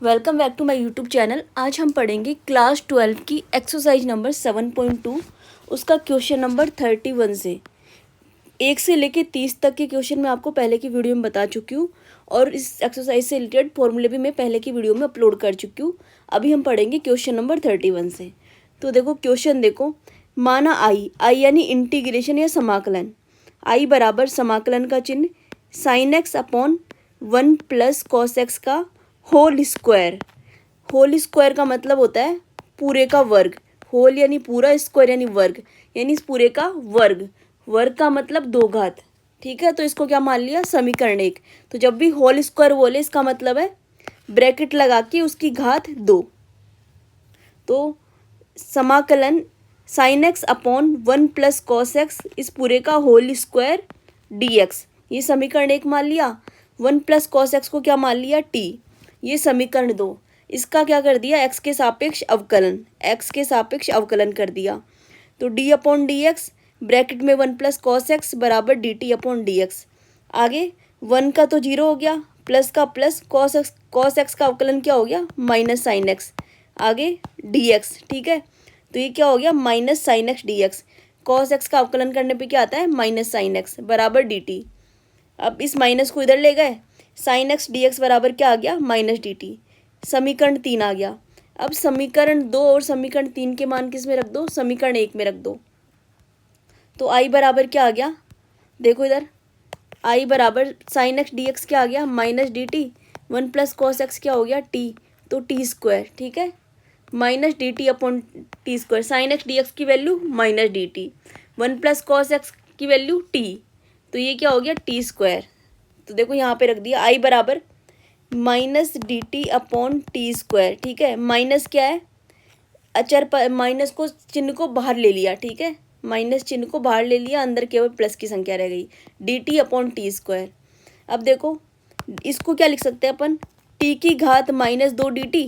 Welcome back to my YouTube channel. आज हम पढ़ेंगे क्लास 12 की एक्सरसाइज नंबर 7.2, उसका क्वेश्चन नंबर 31 से 1 से लेके 30 तक के क्वेश्चन मैं आपको पहले की वीडियो में बता चुकी हूँ और इस एक्सरसाइज से रिलेटेड फॉर्मूले भी मैं पहले की वीडियो में अपलोड कर चुकी हूँ। अभी हम पढ़ेंगे क्वेश्चन नंबर 31 से। तो देखो क्वेश्चन देखो, माना आई यानी इंटीग्रेशन या समाकलन, आई बराबर समाकलन का चिन्ह sign x upon 1 plus cos x का होल स्क्वायर। होल स्क्वायर का मतलब होता है पूरे का वर्ग। होल यानी पूरा, स्क्वायर यानी वर्ग, यानी इस पूरे का वर्ग। वर्ग का मतलब दो घात। ठीक है, तो इसको क्या मान लिया, समीकरण 1। तो जब भी होल स्क्वायर बोले इसका मतलब है ब्रैकेट लगा के उसकी घात 2। तो समाकलन sign x upon 1 plus cos x इस पूरे का होल स्क्वायर डी एक्स, ये समीकरण 1 मान लिया। 1 प्लस कॉस एक्स को क्या मान लिया, टी, ये समीकरण 2। इसका क्या कर दिया, एक्स के सापेक्ष अवकलन, एक्स के सापेक्ष अवकलन कर दिया। तो d upon d x bracket में 1 प्लस कॉस एक्स बराबर d t upon d x. आगे 1 का तो 0 हो गया, प्लस का प्लस, कॉस एक्स का अवकलन क्या हो गया, माइनस साइन एक्स, आगे डी एक्स। ठीक है, तो ये क्या हो गया, minus sine x d x. Cos x का अवकलन करने पे क्या आता है, माइनस साइन एक्स बराबर डी टी। अब इस माइनस को इधर ले गए, साइन एक्स डी एक्स बराबर क्या आ गया, माइनस डी टी। समीकरण 3 आ गया। अब समीकरण 2 और समीकरण 3 के मान किस में रख दो, समीकरण 1 में रख दो। तो आई बराबर क्या आ गया, देखो इधर, आई बराबर साइन एक्स डी एक्स क्या आ गया, minus d t. 1 plus cos x क्या हो गया, टी, तो टी स्क्वायर। ठीक है, minus d t upon t square. Sine x d x की value minus d t, 1 plus cos x की वैल्यू टी, तो ये क्या हो गया, टी स्क्वायर। तो देखो यहाँ पे रख दिया आई बराबर minus d t upon t square. ठीक है, माइनस क्या है, अचर पर माइनस को चिन्ह को बाहर ले लिया। ठीक है, माइनस चिन्ह को बाहर ले लिया, अंदर केवल प्लस की संख्या रह गई, D t upon t square. अब देखो इसको क्या लिख सकते हैं अपन, टी की घात -2 डी टी।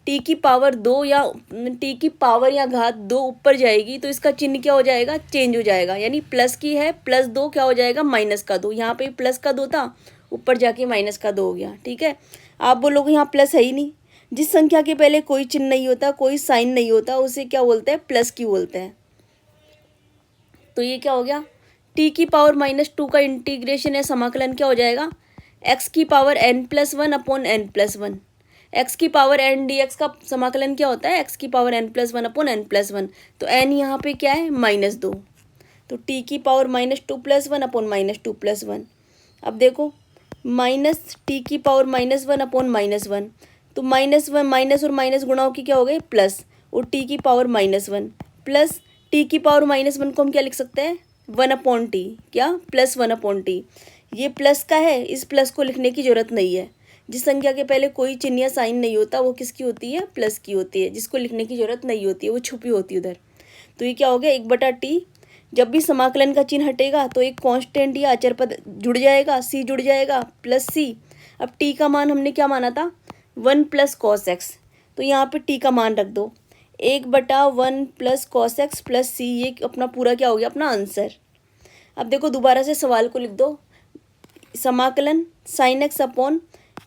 टी की पावर 2 या टी की पावर या घात 2 ऊपर जाएगी तो इसका चिन्ह क्या हो जाएगा, चेंज हो जाएगा। यानी प्लस की है, +2 क्या हो जाएगा, -2। यहाँ पे प्लस का 2 था, ऊपर जाके माइनस का 2 हो गया। ठीक है, आप बोलोगे यहाँ प्लस है ही नहीं। जिस संख्या के पहले कोई चिन्ह नहीं होता, कोई साइन नहीं होता, उसे क्या बोलते हैं, प्लस की बोलते हैं। तो ये क्या हो गया, टी की पावर -2 का इंटीग्रेशन या समाकलन क्या हो जाएगा, एक्स की power n+1 upon n+1। X की पावर n डी एक्स का समाकलन क्या होता है, एक्स की पावर n+1 अपॉन n+1। तो n यहाँ पे क्या है, -2। तो टी की पावर -2+1 अपॉन -2+1। अब देखो माइनस टी की पावर -1 अपॉन -1, तो -1 माइनस और माइनस गुणा की क्या हो गए, प्लस, और टी की पावर -1 प्लस टी की पावर -1 को हम क्या लिख सकते हैं, 1 अपॉन टी, क्या, +1 अपॉन टी। ये प्लस का है, इस प्लस को लिखने की जरूरत नहीं है। जिस संख्या के पहले कोई चिन्ह या साइन नहीं होता वो किसकी होती है, प्लस की होती है, जिसको लिखने की जरूरत नहीं होती है, वो छुपी होती है उधर। तो ये क्या हो गया, 1/t। जब भी समाकलन का चिन्ह हटेगा तो एक कांस्टेंट या अचर पद जुड़ जाएगा, सी जुड़ जाएगा, प्लस सी। अब टी का मान हमने क्या माना था, 1 प्लस कॉस एक्स, तो यहाँ पे टी का मान रख दो, 1/1 plus cos x plus c. ये अपना पूरा क्या हो गया, अपना आंसर। अब देखो दोबारा से सवाल को लिख दो, समाकलन sign x upon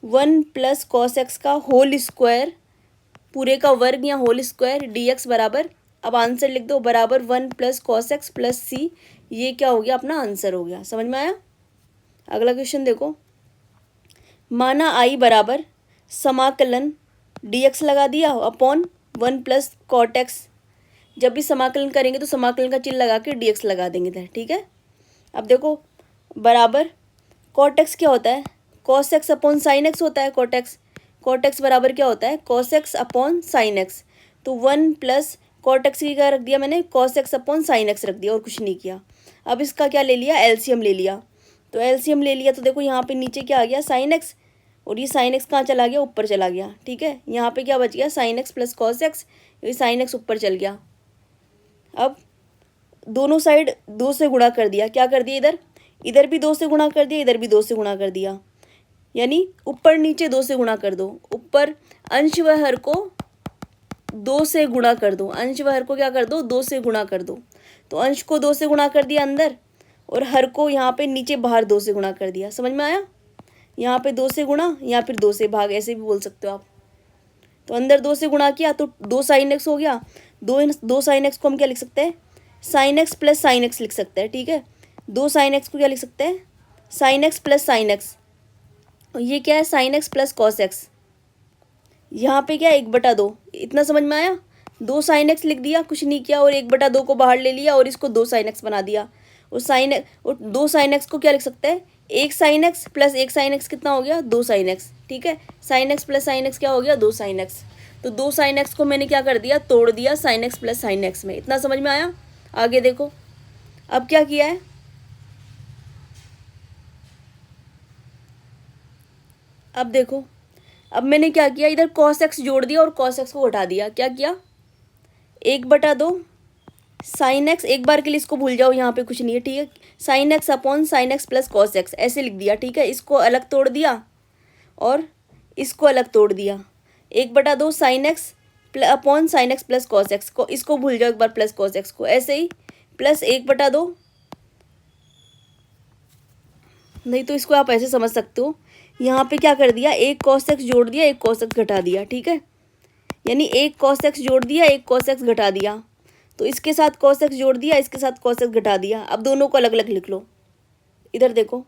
1 plus cos x का होल स्क्वायर पूरे का वर्ग या होल स्क्वायर डी एक्स बराबर, अब आंसर लिख दो, बराबर 1 plus cos x plus c. ये क्या हो गया, अपना आंसर हो गया। समझ में आया। अगला क्वेश्चन देखो, माना आई बराबर समाकलन डी एक्स लगा दिया अपॉन 1 प्लस कॉट एक्स। जब भी समाकलन करेंगे तो समाकलन का चिन्ह लगा के डी एक्स लगा देंगे इधर। ठीक है, अब देखो बराबर कॉट एक्स क्या होता है, cos x upon sine x होता है कॉट एक्स। कॉट एक्स बराबर क्या होता है, cos x upon sine x. तो 1 प्लस कॉट एक्स की क्या रख दिया मैंने, cos x upon sine x रख दिया और कुछ नहीं किया। अब इसका क्या ले लिया, एलसीएम ले लिया। तो एलसीएम ले लिया तो देखो यहाँ पे नीचे क्या आ गया, साइन एक्स, और ये साइन एक्स कहाँ चला गया, ऊपर चला गया। ठीक है, यहाँ पे क्या बच गया, sign x plus cos x, ये साइन एक्स ऊपर चल गया। अब दोनों साइड 2 से गुणा कर दिया, क्या कर दिया, इधर इधर भी 2 से गुणा कर दिया, इधर भी 2 से गुणा कर दिया, यानी ऊपर नीचे 2 से गुणा कर दो। ऊपर अंश व हर को 2 से गुणा कर दो, अंश व हर को क्या कर दो, 2 से गुणा कर दो। तो अंश को 2 से गुणा कर दिया अंदर, और हर को यहाँ पे नीचे बाहर 2 से गुणा कर दिया। समझ में आया, यहाँ पे 2 से गुणा, यहाँ फिर 2 से भाग, ऐसे भी बोल सकते हो आप। तो अंदर 2 से गुणा किया तो 2 साइन एक्स हो गया। 2 साइन एक्स को हम क्या लिख सकते हैं, sign x plus sine x लिख सकते हैं। ठीक है, 2 साइन एक्स को क्या लिख सकते हैं, sign x plus sine x. ये क्या है, sign x plus cos x. यहाँ पे क्या है, 1/2। इतना समझ में आया। 2 साइन एक्स लिख दिया, कुछ नहीं किया, और 1/2 को बाहर ले लिया और इसको 2 साइन एक्स बना दिया। और और 2 साइन एक्स को क्या लिख सकते हैं, 1 sign x plus 1 sine x कितना हो गया, 2 साइन एक्स। ठीक है, sign x plus sine x क्या हो गया, 2 साइन एक्स। तो 2 साइन एक्स को मैंने क्या कर दिया, तोड़ दिया sign x plus sine x में। इतना समझ में आया। आगे देखो, अब क्या किया है, अब देखो, अब मैंने क्या किया, इधर कॉस एक्स जोड़ दिया और कॉस एक्स को घटा दिया। क्या किया, 1/2 साइन एक्स, एक बार के लिए इसको भूल जाओ, यहाँ पे कुछ नहीं है। ठीक है, sign x upon sine x plus cos x ऐसे लिख दिया। ठीक है, इसको अलग तोड़ दिया और इसको अलग तोड़ दिया। 1/2 sign x upon sine x plus cos x को, इसको भूल जाओ एक बार, प्लस कॉस एक्स को, ऐसे ही प्लस 1/2। नहीं तो इसको आप ऐसे समझ सकते हो, यहाँ पे क्या कर दिया, एक कॉस एक्स जोड़ दिया, एक कॉस एक्स घटा दिया। ठीक है, यानी एक कॉस एक्स जोड़ दिया, एक कॉस एक्स घटा दिया। तो इसके साथ कॉस एक्स जोड़ दिया, इसके साथ कॉस एक्स घटा दिया। अब दोनों को अलग अलग लिख लो। इधर देखो,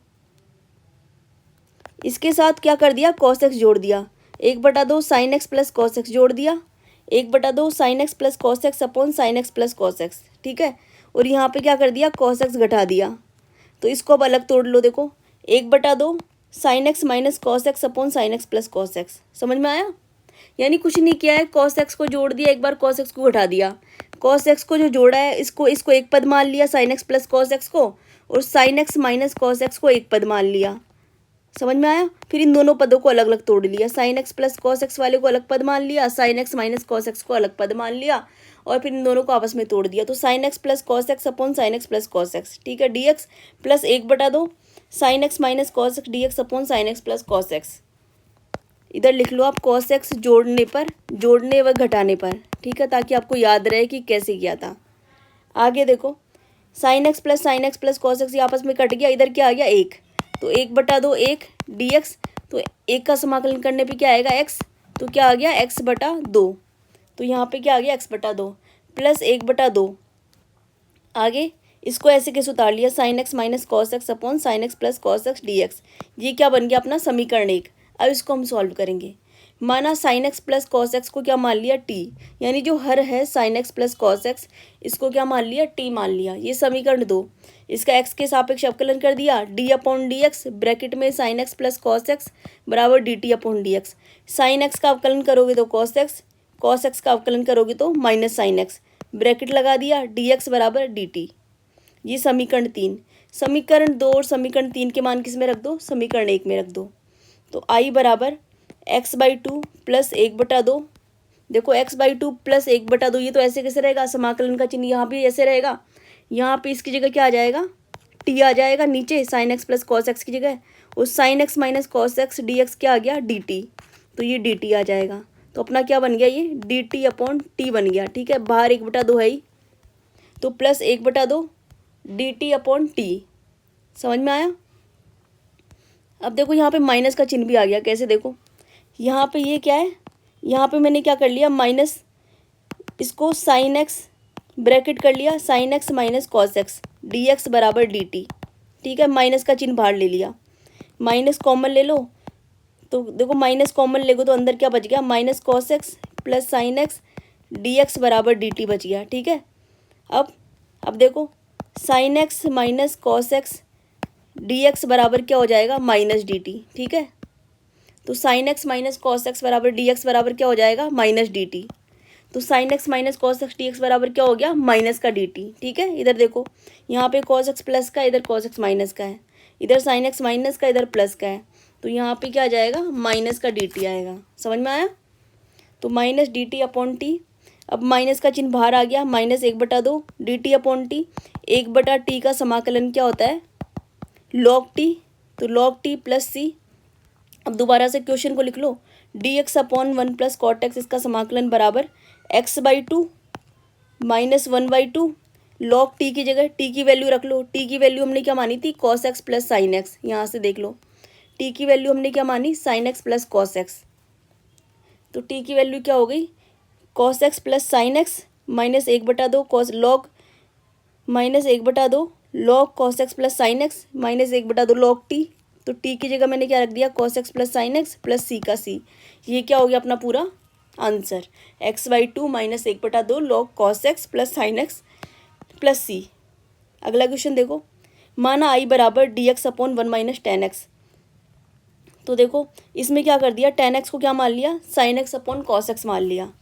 इसके साथ क्या कर दिया, कॉस एक्स जोड़ दिया, 1/2 sign x plus cos x जोड़ दिया, 1/2 sign x plus cos x upon sine x plus cos x. ठीक है, और यहाँ पे क्या कर दिया, कॉस एक्स घटा दिया। तो इसको अब अलग तोड़ लो। देखो, 1/2 sine x minus cos x upon sine x plus cos x. समझ में आया। यानी कुछ नहीं किया है, कॉस एक्स को जोड़ दिया, एक बार कॉस एक्स को घटा दिया। कॉस एक्स को जो जोड़ा है, इसको एक पद मान लिया, sign x plus cos x को, और sine x minus cos x को एक पद मान लिया। समझ में आया। फिर इन दोनों पदों को अलग अलग तोड़ लिया, sign x plus cos x वाले को अलग पद मान लिया, sine x minus cos x को अलग पद मान लिया, और फिर इन दोनों को आपस में तोड़ दिया। तो sine x plus cos x upon sine x plus cos x. ठीक है, D x plus 1/2 sine x minus cos x d x upon sine x plus cos x. इधर लिख लो आप, कॉस एक्स जोड़ने व घटाने पर। ठीक है, ताकि आपको याद रहे कि कैसे किया था। आगे देखो, sign x plus cos x आपस में कट गया, इधर क्या आ गया, 1। तो 1/2 1 डी एक्स, तो 1 का समाकलन करने पे क्या आएगा, x। तो क्या आ गया, x/2। तो यहाँ पे क्या आ गया, x/2 प्लस 1/2। आगे इसको ऐसे कैसे उतार लिया, sine x minus cos x upon sine x plus cos x d x. ये क्या बन गया अपना समीकरण 1। अब इसको हम सॉल्व करेंगे। माना sign x plus cos x को क्या मान लिया, t, यानी जो हर है sign x plus cos x, इसको क्या मान लिया, t मान लिया। ये समीकरण 2, इसका x के सापेक्ष अवकलन कर दिया, d upon d x, bracket में sine x plus cos x बराबर d t upon d x. Sine x का अवकलन करोगे तो कॉस एक्स का अवकलन करोगे तो माइनस साइन एक्स, ब्रैकेट लगा दिया, डी एक्स बराबर डी टी। ये समीकरण 3। समीकरण 2 और समीकरण 3 के मान किस में रख दो, समीकरण 1 में रख दो। तो i बराबर x/2 प्लस 1/2। देखो x/2 प्लस 1/2, ये तो ऐसे कैसे रहेगा, समाकलन का चिन्ह यहाँ भी ऐसे रहेगा। यहाँ पे इसकी जगह क्या आ जाएगा, t आ जाएगा नीचे, sign x plus cos x की जगह, और sine x minus cos x d x क्या आ गया, dt। तो ये dt आ जाएगा। तो अपना क्या बन गया, ये dt अपॉन टी बन गया। ठीक है, बाहर 1/2 है ही, तो प्लस 1/2 dt अपॉन टी। समझ में आया। अब देखो यहाँ पे माइनस का चिन्ह भी आ गया। कैसे, देखो यहाँ पे ये क्या है, यहाँ पे मैंने क्या कर लिया, माइनस, इसको साइन एक्स ब्रैकेट कर लिया, sine x minus cos x d x बराबर डी टी। ठीक है, माइनस का चिन्ह बाहर ले लिया, माइनस कॉमन ले लो। तो देखो माइनस कॉमन ले गो तो अंदर क्या बच गया, minus cos x plus sine x d x बराबर डी टी बच गया। ठीक है, अब देखो sine x minus cos x d x बराबर क्या हो जाएगा, माइनस डी टी। ठीक है, तो sine x minus cos x बराबर डी एक्स बराबर क्या हो जाएगा, माइनस डी टी। तो sine x minus cos x d x बराबर क्या हो गया, माइनस का डी टी। ठीक है, इधर देखो, यहाँ पे कॉस एक्स प्लस का, इधर कॉस एक्स माइनस का है, इधर साइन एक्स माइनस का, इधर प्लस का है। तो यहाँ पे क्या आ जाएगा, माइनस का डी टी आएगा। समझ में आया। तो minus d t upon t. अब माइनस का चिन्ह बाहर आ गया, minus 1/2 d t upon t. 1/t का समाकलन क्या होता है, लॉग टी। तो लॉग टी प्लस सी। अब दोबारा से क्वेश्चन को लिख लो, d x upon 1 plus cot x, इसका समाकलन बराबर x/2 माइनस 1/2 लॉग टी की जगह टी की वैल्यू रख लो। टी की वैल्यू हमने क्या मानी थी, cos x plus sine x. यहाँ से देख लो, टी की वैल्यू हमने क्या मानी, sign x plus cos x. तो टी की वैल्यू क्या हो गई, cos x plus sine x minus 1/2 cos log minus 1/2 log cos x plus sine x minus 1/2 log t. तो टी की जगह मैंने क्या रख दिया, cos x plus sine x plus सी का सी। ये क्या हो गया अपना पूरा answer, x/2 minus 1/2 log cos x plus sine x plus सी। अगला क्वेश्चन देखो, माना आई बराबर D x upon 1 minus tan x. तो देखो इसमें क्या कर दिया, टेन एक्स को क्या मान लिया, sign x upon cos x मान लिया।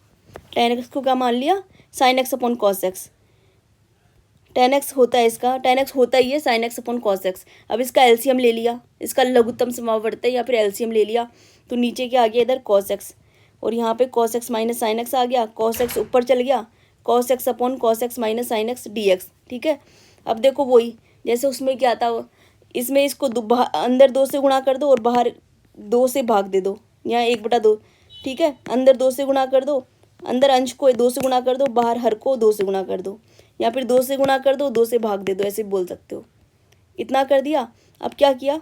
टेन एक्स को क्या मान लिया, sign x upon cos x. Ten x होता है इसका, टेन एक्स होता ही है sign x upon cos x. अब इसका एलसीएम ले लिया, इसका लघुत्तम समावर्त है या फिर एलसीएम ले लिया, तो नीचे क्या आ गया इधर कॉस एक्स, और यहाँ पे cos x minus sine x आ गया, कॉस एक्स ऊपर चल गया, cos x upon cos x minus sine x d x. ठीक है, अब देखो वही जैसे उसमें क्या था, इसमें इसको अंदर 2 से गुणा कर दो और बाहर 2 से भाग दे दो, यहाँ 1/2। ठीक है, अंदर 2 से गुणा कर दो, अंदर अंश को 2 से गुणा कर दो, बाहर हर को 2 से गुणा कर दो, या फिर 2 से गुणा कर दो, 2 से भाग दे दो, ऐसे बोल सकते हो। इतना कर दिया। अब क्या किया,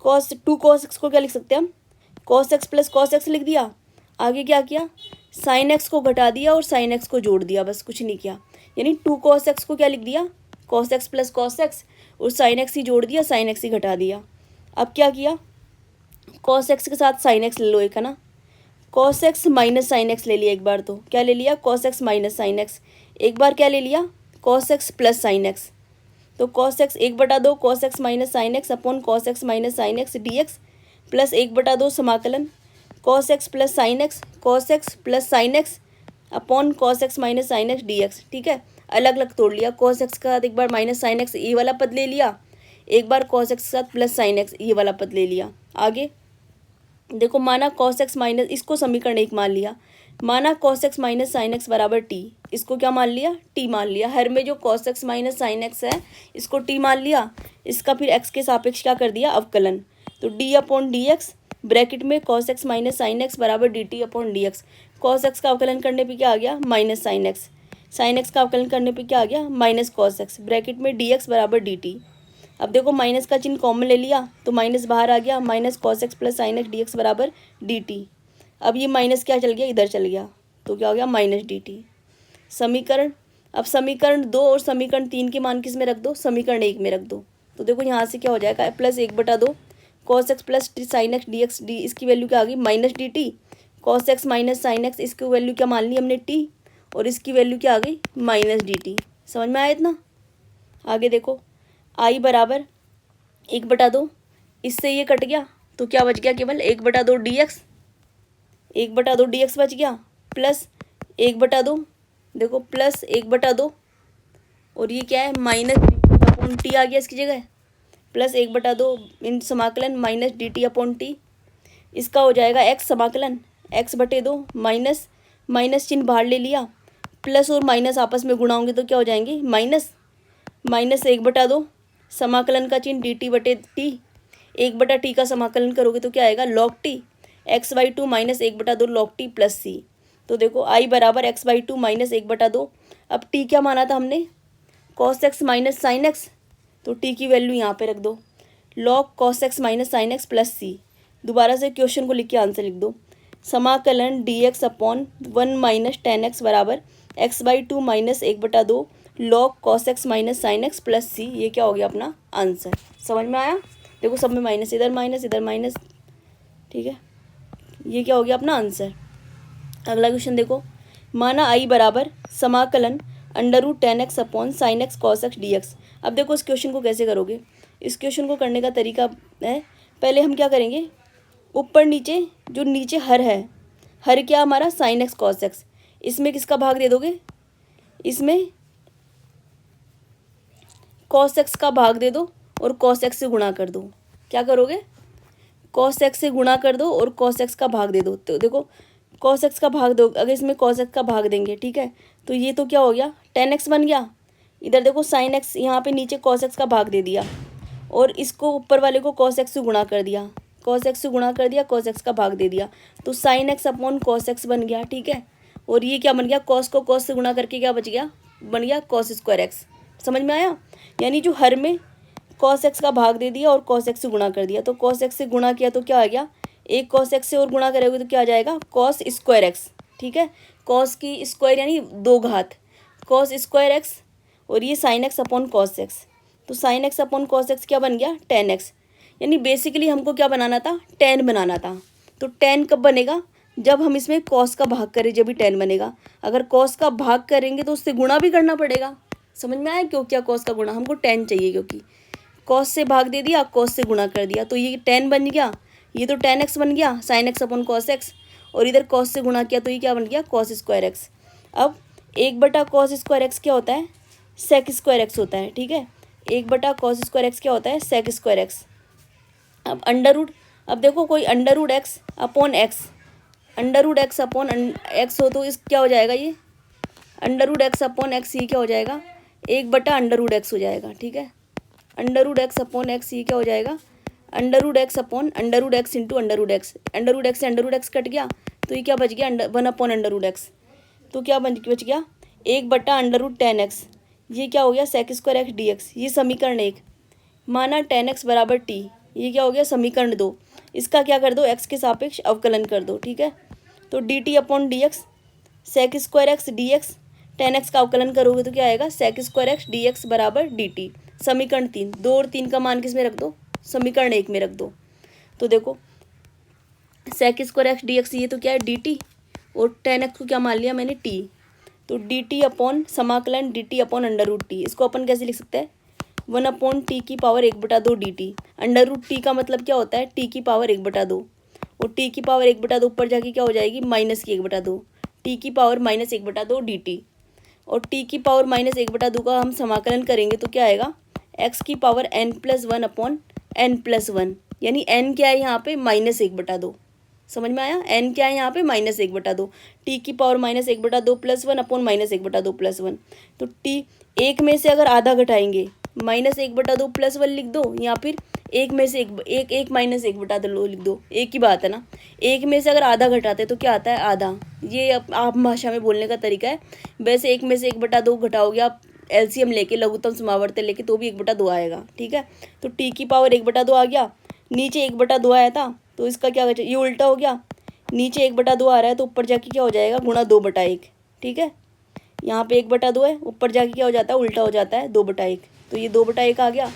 कॉस 2 कॉस एक्स को क्या लिख सकते हैं हम, cos x plus cos x लिख दिया। आगे क्या किया, साइन एक्स को घटा दिया और साइन एक्स को जोड़ दिया, बस कुछ नहीं किया। यानी 2 कॉस एक्स को क्या लिख दिया, cos x plus cos x, और साइन एक्स ही जोड़ दिया, साइन एक्स ही घटा दिया। अब क्या किया, कॉस एक्स के साथ साइन एक्स ले लो एक, है ना, cos x minus sine x ले लिया एक बार, तो क्या ले लिया, cos x minus sine x. एक बार क्या ले लिया, cos x plus sine x. तो cos x 1/2 cos x minus sine x upon cos x minus sine x d x plus 1/2 समाकलन cos x plus sine x, cos x plus sine x upon cos x minus sine x d x. ठीक है, अलग अलग तोड़ लिया, cos x के साथ एक बार माइनस साइन एक्स ये वाला पद ले लिया, एक बार कॉस एक्स के साथ प्लस साइन एक्स ये वाला पद ले लिया। आगे देखो, माना कॉस एक्स माइनस, इसको समीकरण 1 मान लिया, माना cos x minus sine x बराबर टी, इसको क्या मान लिया, टी मान लिया। हर में जो cos x minus sine x है इसको टी मान लिया, इसका फिर एक्स के सापेक्ष क्या कर दिया, अवकलन। तो d upon d x bracket में cos x minus sine x बराबर d t upon d x. Cos x का अवकलन करने पे क्या आ गया, minus sine x, sine x का अवकलन करने पे क्या आ गया, माइनस कॉस एक्स, ब्रैकेट में डी एक्स बराबर डी टी। अब देखो माइनस का चिन्ह कॉमन ले लिया तो माइनस बाहर आ गया, minus cos x plus sine x d x बराबर डी टी। अब ये माइनस क्या चल गया, इधर चल गया, तो क्या हो गया, माइनस डी टी। समीकरण, अब समीकरण 2 और समीकरण 3 के मान किस में रख दो, समीकरण 1 में रख दो। तो देखो यहाँ से क्या हो जाएगा, plus 1/2 cos x plus sine x d x, D इसकी वैल्यू क्या आ गई, minus d T. Cos x minus sine x, इसकी वैल्यू क्या मान ली हमने, टी, और इसकी वैल्यू क्या आ गई, माइनस डी टी। समझ में आया इतना। आगे देखो, आई बराबर 1/2, इससे ये कट गया तो क्या बच गया, केवल 1/2 डी एक्स, 1/2 डी एक्स बच गया, प्लस 1/2, देखो प्लस 1/2, और ये क्या है, minus d t upon t आ गया इसकी जगह, प्लस 1/2 इन समाकलन minus d t upon t. इसका हो जाएगा एक्स समाकलन x/2 माइनस माइनस चिन्ह बाहर ले लिया, प्लस और माइनस आपस में गुणा होंगे तो क्या हो जाएंगे, माइनस माइनस 1/2 समाकलन का चिन्ह डी टी बटे टी, 1/t का समाकलन करोगे तो क्या आएगा, log t, x/2 minus 1/2 log t plus c. तो देखो आई बराबर x/2 माइनस 1/2। अब टी क्या माना था हमने, cos x minus sine x, तो टी की वैल्यू यहाँ पे रख दो, log cos x minus sine x plus c. दोबारा से क्वेश्चन को लिख के आंसर लिख दो, समाकलन d x upon 1 minus tan x बराबर x/2 minus 1/2 log cos x minus sine x plus c. ये क्या हो गया अपना आंसर। समझ में आया, देखो सब में माइनस, इधर माइनस इधर माइनस। ठीक है, ये क्या हो गया अपना आंसर। अगला क्वेश्चन देखो, माना आई बराबर समाकलन √10x upon sine x cos x d x. अब देखो इस क्वेश्चन को कैसे करोगे, इस क्वेश्चन को करने का तरीका है, पहले हम क्या करेंगे, ऊपर नीचे जो नीचे हर है, हर क्या हमारा साइन एक्स कॉस एक्स, इसमें किसका भाग दे दोगे, इसमें कॉस एक्स का भाग दे दो और कॉस एक्स से गुणा कर दो। क्या करोगे, कॉस एक्स से गुणा कर दो और कॉस एक्स का भाग दे दो। तो देखो कॉस एक्स का भाग दो, अगर इसमें कॉस एक्स का भाग देंगे, ठीक है, तो ये तो क्या हो गया, 10x बन गया। इधर देखो साइन एक्स, यहाँ पे नीचे कॉस एक्स का भाग दे दिया और इसको ऊपर वाले को कॉस एक्स से गुणा कर दिया, कॉस एक्स से गुणा कर दिया, कॉस एक्स का भाग दे दिया, तो sine x upon cos x बन गया। ठीक है, और ये क्या बन गया, कॉस को कॉस से गुणा करके क्या बच गया, बन गया कॉस स्क्वायर एक्स। समझ में आया, यानी जो हर में कॉस एक्स का भाग दे दिया और कॉस एक्स से गुणा कर दिया, तो कॉस एक्स से गुणा किया तो क्या आ गया, एक कॉस एक्स से और गुणा करोगे तो क्या आ जाएगा, कॉस स्क्वायर एक्स। ठीक है, कॉस की स्क्वायर यानी 2 घात, कॉस स्क्वायर एक्स, और ये sine x upon cos x. तो sine x upon cos x क्या बन गया, टेन एक्स। यानी बेसिकली हमको क्या बनाना था, टेन बनाना था। तो टेन कब बनेगा, जब हम इसमें कॉस का भाग करें जब भी टेन बनेगा। अगर कॉस का भाग करेंगे तो उससे गुणा भी करना पड़ेगा। समझ में आया क्यों, क्या कॉस का गुणा, हमको टेन चाहिए क्योंकि कॉस से भाग दे दिया, कॉस से गुणा कर दिया, तो ये टेन बन गया, ये तो टेन एक्स बन गया, sign x upon cos x, और इधर कॉस से गुणा किया तो ये क्या बन गया, कॉस स्क्वायर एक्स। अब 1/cos स्क्वायर एक्स क्या होता है, सेक स्क्वायर एक्स होता है। ठीक है, 1/cos स्क्वायर एक्स क्या होता है, सेक स्क्वायर एक्स। अब अंडर रूट, अब देखो कोई under root x upon x, under root x upon x हो तो इस क्या हो जाएगा, ये under root x upon x, ये क्या हो जाएगा, 1/√x हो जाएगा। ठीक है, under root x upon x, ये क्या हो जाएगा, under root x upon under root x into under root x. Under root x से अंडर रूट एक्स कट गया तो ये क्या बच गया, 1/√x। तो क्या बच गया, 1/√10x। ये क्या हो गया, sec square x d x. ये समीकरण 1 माना 10x बराबर t। ये क्या हो गया, समीकरण 2। इसका क्या कर दो, x के सापेक्ष अवकलन कर दो। ठीक है, तो dt upon d x, sec square x d x, 10x का अवकलन करोगे तो क्या आएगा, sec square x d x बराबर dt। समीकरण 3, 2 और 3 का मान किस में रख दो, समीकरण 1 में रख दो। तो देखो sec square x d x, ये तो क्या है dt, और 10x को क्या मान लिया मैंने t। तो dt अपॉन समाकलन dt upon under root t. इसको अपन कैसे लिख सकते हैं, 1/t की power 1/2 dt। Under root t का मतलब क्या होता है, t की पावर 1/2, और t की पावर 1/2 ऊपर जाके क्या हो जाएगी, माइनस की 1/2, t की पावर माइनस 1/2 dt। और t की पावर माइनस 1/2 का हम समाकलन करेंगे तो क्या आएगा, x की पावर n+1 अपॉन n+1। यानी n क्या है यहाँ पे, -1/2। समझ में आया, n क्या है यहाँ पे, -1/2। t की पावर -1/2 +1 अपॉन -1/2 +1। तो t एक में से अगर आधा घटाएंगे, -1/2 +1 लिख दो, या फिर एक में से एक -1/2 लिख दो, एक ही बात है ना। एक में से अगर आधा घटाते तो क्या आता है, आधा। ये आप भाषा में बोलने का तरीका है। वैसे एक में से 1/2 घटाओगे आप एलसीएम लेके, लघुत्तम समावर्त लेके, तो भी 1/2 आएगा। ठीक है, तो t की पावर 1/2 आ गया, नीचे 1/2 आया था तो इसका क्या, ये उल्टा हो गया, नीचे 1/2 आ रहा है तो ऊपर जाके क्या हो जाएगा, गुणा 2/1। ठीक है, यहाँ पे 1/2 है, ऊपर जाके क्या हो जाता है, उल्टा हो जाता है 2/1। तो ये 2/1 आ गया,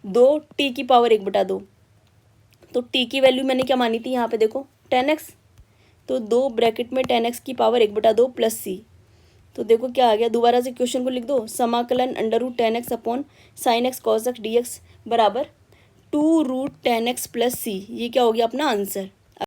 2t की पावर 1/2। तो t की वैल्यू मैंने क्या मानी थी यहाँ पे, देखो 10x, तो 2 ब्रैकेट में 10x की पावर 1/2 प्लस c। तो देखो क्या आ गया, दोबारा से क्वेश्चन को लिख दो, समाकलन √10x upon sine x cos x d x बराबर 2√10x प्लस c। ये क्या हो गया अपना आंसर।